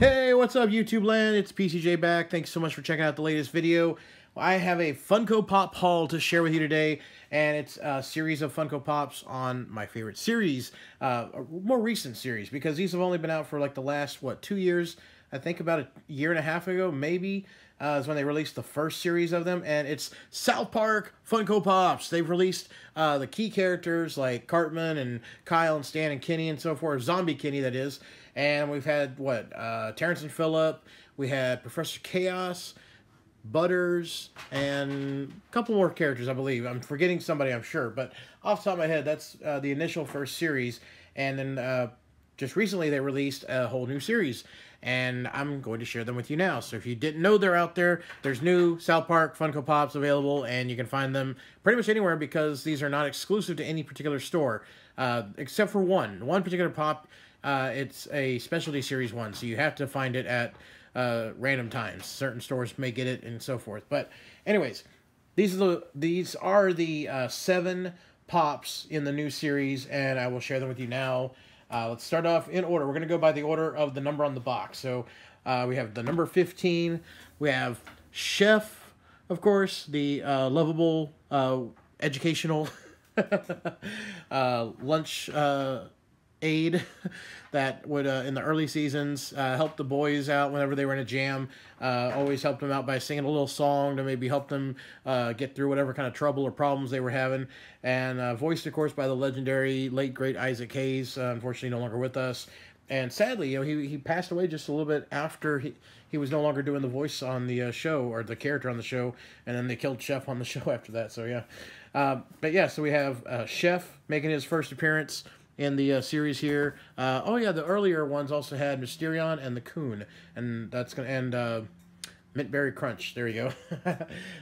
Hey, what's up YouTube land? It's PCJ back. Thanks so much for checking out the latest video. I have a Funko Pop haul to share with you today, and it's a series of Funko Pops on my favorite series, a more recent series, because these have only been out for like the last, 2 years? I think about a year and a half ago, maybe, is when they released the first series of them, and it's South Park Funko Pops. They've released the key characters like Cartman and Kyle and Stan and Kenny and so forth, Zombie Kenny that is, and we've had, Terrence and Phillip, we had Professor Chaos, Butters, and a couple more characters, I believe. I'm forgetting somebody, I'm sure, but off the top of my head, that's the initial first series, and then just recently they released a whole new series, and I'm going to share them with you now. So if you didn't know they're out there, there's new South Park Funko Pops available, and you can find them pretty much anywhere because these are not exclusive to any particular store, except for one particular pop. It's a specialty series one, so you have to find it at random times. Certain stores may get it and so forth. But anyways, these are the 7 pops in the new series, and I will share them with you now. Let's start off in order. We're going to go by the order of the number on the box. So we have the number 15. We have Chef, of course, the lovable, educational lunch aide that would, in the early seasons, help the boys out whenever they were in a jam. Always helped them out by singing a little song to maybe help them get through whatever kind of trouble or problems they were having. And voiced, of course, by the legendary late, great Isaac Hayes, unfortunately no longer with us. And sadly, he passed away just a little bit after he was no longer doing the voice on the show, or the character on the show, and then they killed Chef on the show after that, so yeah. But yeah, so we have Chef making his first appearance in the series here. Oh yeah, the earlier ones also had Mysterion and the Coon, and that's gonna end Mintberry Crunch. There you go.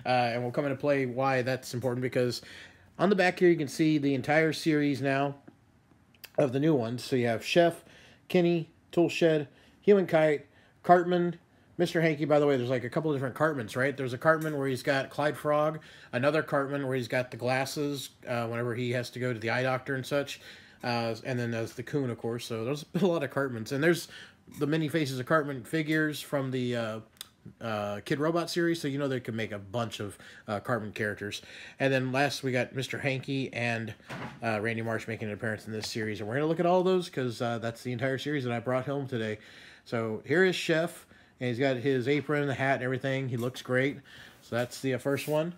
And we'll come into play why that's important, because on the back here you can see the entire series now of the new ones. So you have Chef, Kenny, Toolshed, Human Kite, Cartman, Mr. Hanky. By the way, there's like a couple of different Cartmans, right? There's a Cartman where he's got Clyde Frog, another Cartman where he's got the glasses whenever he has to go to the eye doctor and such. And then there's the Coon, of course. So there's a lot of Cartmans. And there's the many faces of Cartman figures from the Kid Robot series. So you know they could make a bunch of Cartman characters. And then last we got Mr. Hanky and Randy Marsh making an appearance in this series. And we're going to look at all those because that's the entire series that I brought home today. So here is Chef. And he's got his apron, the hat, and everything. He looks great. So that's the first one.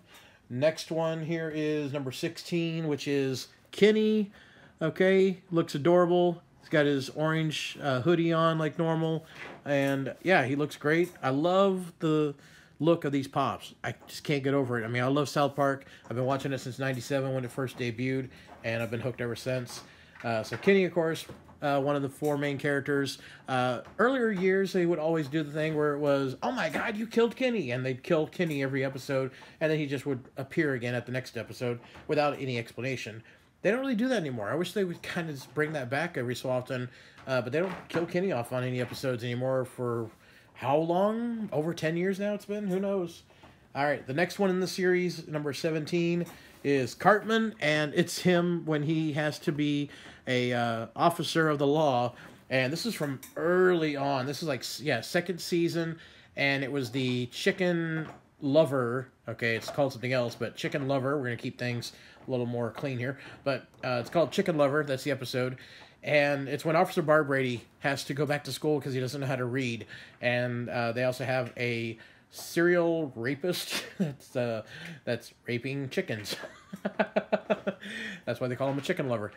Next one here is number 16, which is Kenny. Okay, looks adorable. He's got his orange hoodie on like normal. And yeah, he looks great. I love the look of these pops. I just can't get over it. I mean, I love South Park. I've been watching it since '97 when it first debuted, and I've been hooked ever since. So Kenny, of course, one of the 4 main characters. Earlier years, they would always do the thing where it was, oh my god, you killed Kenny, and they'd kill Kenny every episode, and then he just would appear again at the next episode without any explanation. They don't really do that anymore. I wish they would kind of just bring that back every so often, but they don't kill Kenny off on any episodes anymore for how long? Over 10 years now it's been? Who knows? All right, the next one in the series, number 17, is Cartman, and it's him when he has to be a officer of the law, and this is from early on. This is like, yeah, 2nd season, and it was the Chicken Lover. Okay, it's called something else, but Chicken Lover. We're going to keep things a little more clean here, but it's called Chicken Lover. That's the episode, and it's when Officer Barbrady has to go back to school because he doesn't know how to read, and they also have a serial rapist that's raping chickens. That's why they call him a chicken lover.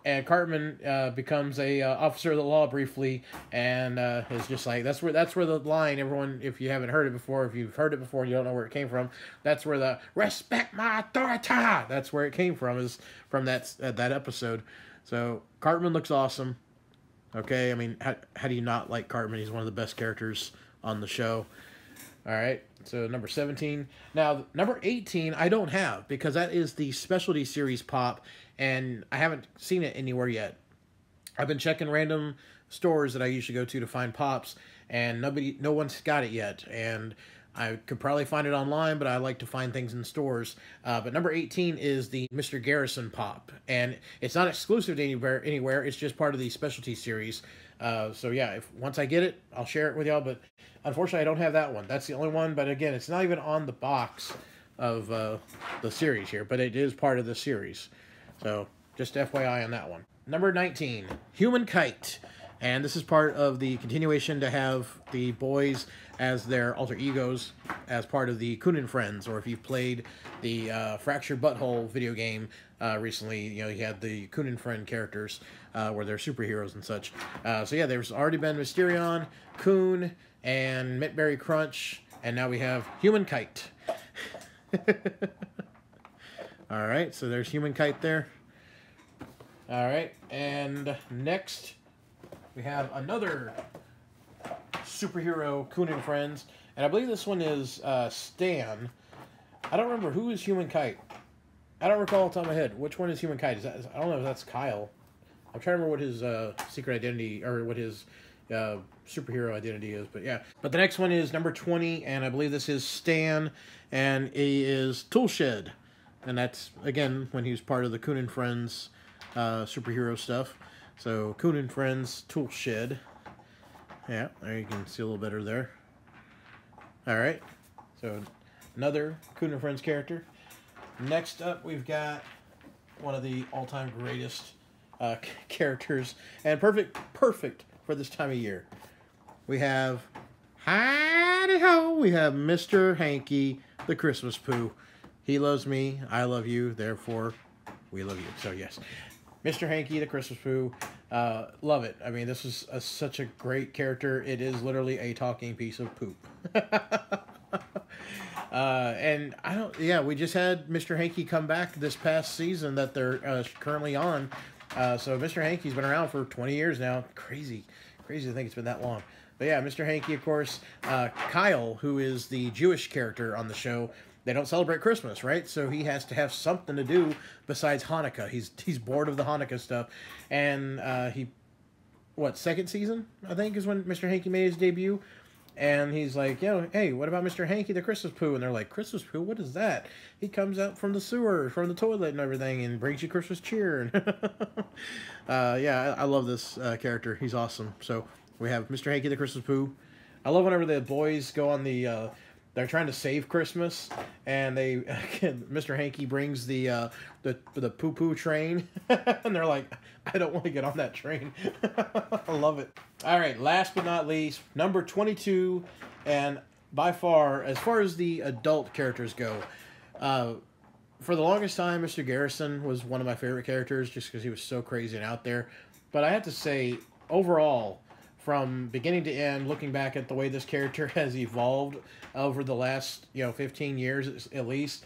And Cartman becomes a officer of the law briefly, and is just like, that's where the line, everyone, if you haven't heard it before, if you've heard it before and you don't know where it came from, that's where the respect my authority, that's where it came from, is from that episode. So Cartman looks awesome. Okay, I mean, how do you not like Cartman? He's one of the best characters on the show. All right, so number 17. Now, number 18, I don't have, because that is the specialty series pop, and I haven't seen it anywhere yet. I've been checking random stores that I usually go to find pops, and no one's got it yet. And I could probably find it online, but I like to find things in stores. But number 18 is the Mr. Garrison Pop, and it's not exclusive to anywhere. It's just part of the specialty series. So yeah, once I get it, I'll share it with y'all. But unfortunately, I don't have that one. That's the only one. But again, it's not even on the box of the series here, but it is part of the series. So just FYI on that one. Number 19, Human Kite. And this is part of the continuation to have the boys as their alter egos as part of the Coon and Friends, or if you've played the Fractured Butthole video game recently, you know, you had the Coon and Friend characters where they're superheroes and such. So yeah, there's already been Mysterion, Coon, and Mitberry Crunch, and now we have Human Kite. All right, so there's Human Kite there. All right, and next we have another superhero Coon and Friends, and I believe this one is Stan. I don't remember who is Human Kite. I don't recall off the top of my head which one is Human Kite. I don't know if that's Kyle. I'm trying to remember what his secret identity, or what his superhero identity is, but yeah. But the next one is number 20, and I believe this is Stan, and he is Toolshed, and that's again when he was part of the Coon and Friends superhero stuff. So Coon and Friends Toolshed. Yeah, there you can see a little better there. All right, so another Coon and Friends character. Next up, we've got one of the all-time greatest characters, and perfect for this time of year. We have, howdy ho, we have Mr. Hanky, the Christmas Pooh. He loves me, I love you, therefore we love you. So yes, Mr. Hanky, the Christmas Pooh. Love it. I mean, this is such a great character. It is literally a talking piece of poop. And I don't, yeah, we just had Mr. Hanky come back this past season that they're currently on. So Mr. Hanky's been around for 20 years now. Crazy to think it's been that long. But yeah, Mr. Hanky, of course, Kyle, who is the Jewish character on the show, they don't celebrate Christmas, right? So he has to have something to do besides Hanukkah. He's bored of the Hanukkah stuff. And second season, I think, is when Mr. Hanky made his debut. And he's like, hey, what about Mr. Hanky, the Christmas Pooh? And they're like, Christmas Pooh? What is that? He comes out from the sewer, from the toilet and everything, and brings you Christmas cheer. Yeah, I love this character. He's awesome. So we have Mr. Hanky, the Christmas Pooh. I love whenever the boys go on the... they're trying to save Christmas, and Mr. Hanky brings the poo-poo train, and they're like, I don't want to get on that train. I love it. All right, last but not least, number 22, and by far as the adult characters go, for the longest time, Mr. Garrison was one of my favorite characters, just because he was so crazy and out there. But I have to say, overall, from beginning to end, looking back at the way this character has evolved over the last 15 years at least,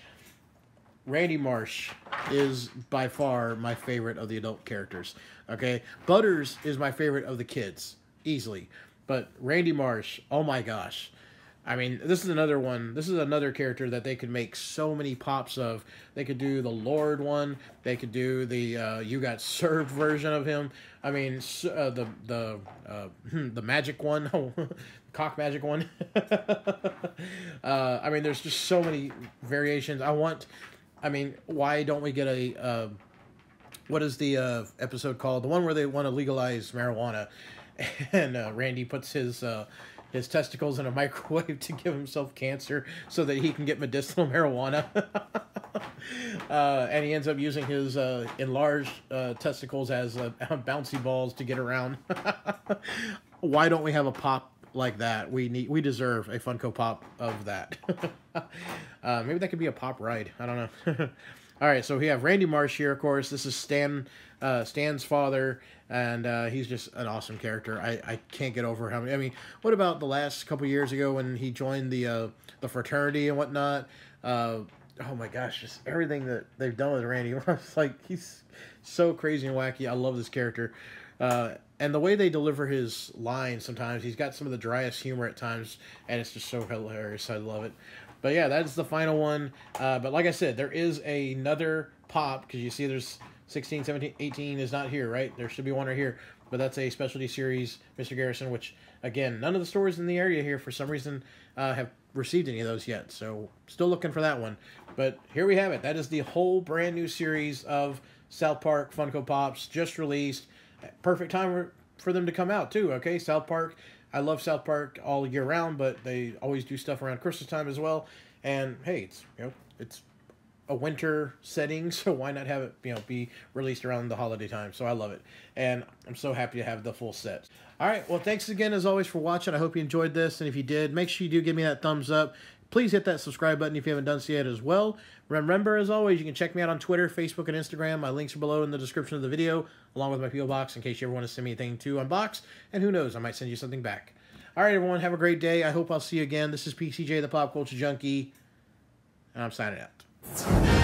Randy Marsh is by far my favorite of the adult characters. Okay, Butters is my favorite of the kids, easily, but Randy Marsh, oh my gosh. I mean, this is another one. This is another character that they could make so many pops of. They could do the Lord one. They could do the You Got Served version of him. I mean, the magic one, cock magic one. I mean, there's just so many variations. I mean, why don't we get a what is the episode called? The one where they want to legalize marijuana, and Randy puts his testicles in a microwave to give himself cancer so that he can get medicinal marijuana. And he ends up using his enlarged testicles as bouncy balls to get around. Why don't we have a pop like that? We deserve a Funko Pop of that. Maybe that could be a pop ride. I don't know. All right, so we have Randy Marsh here, of course. This is Stan's father, and he's just an awesome character. I can't get over how many. I mean, what about the last couple years ago when he joined the fraternity and whatnot? Oh my gosh, just everything that they've done with Randy. It's like, he's so crazy and wacky. I love this character. And the way they deliver his lines sometimes, he's got some of the driest humor at times, and it's just so hilarious. I love it. But yeah, that's the final one. But like I said, there is another pop, because you see there's 16, 17, 18 is not here, right? There should be one right here. But that's a specialty series, Mr. Garrison, which, again, none of the stores in the area here, for some reason, have received any of those yet, so still looking for that one. But here we have it. That is the whole brand new series of South Park Funko Pops just released. Perfect time for them to come out too. Okay, South Park. I love South Park all year round, but they always do stuff around Christmas time as well. And hey, it's a winter setting, so why not have it be released around the holiday time? So I love it, and I'm so happy to have the full set. All right, well, thanks again as always for watching. I hope you enjoyed this, and if you did, make sure you do give me that thumbs up. Please hit that subscribe button if you haven't done so yet as well. Remember, as always, you can check me out on Twitter, Facebook, and Instagram. My links are below in the description of the video, along with my P.O. Box in case you ever want to send me anything to unbox. And who knows, I might send you something back. All right, everyone, have a great day. I hope I'll see you again. This is PCJ, the Pop Culture Junkie, and I'm signing out.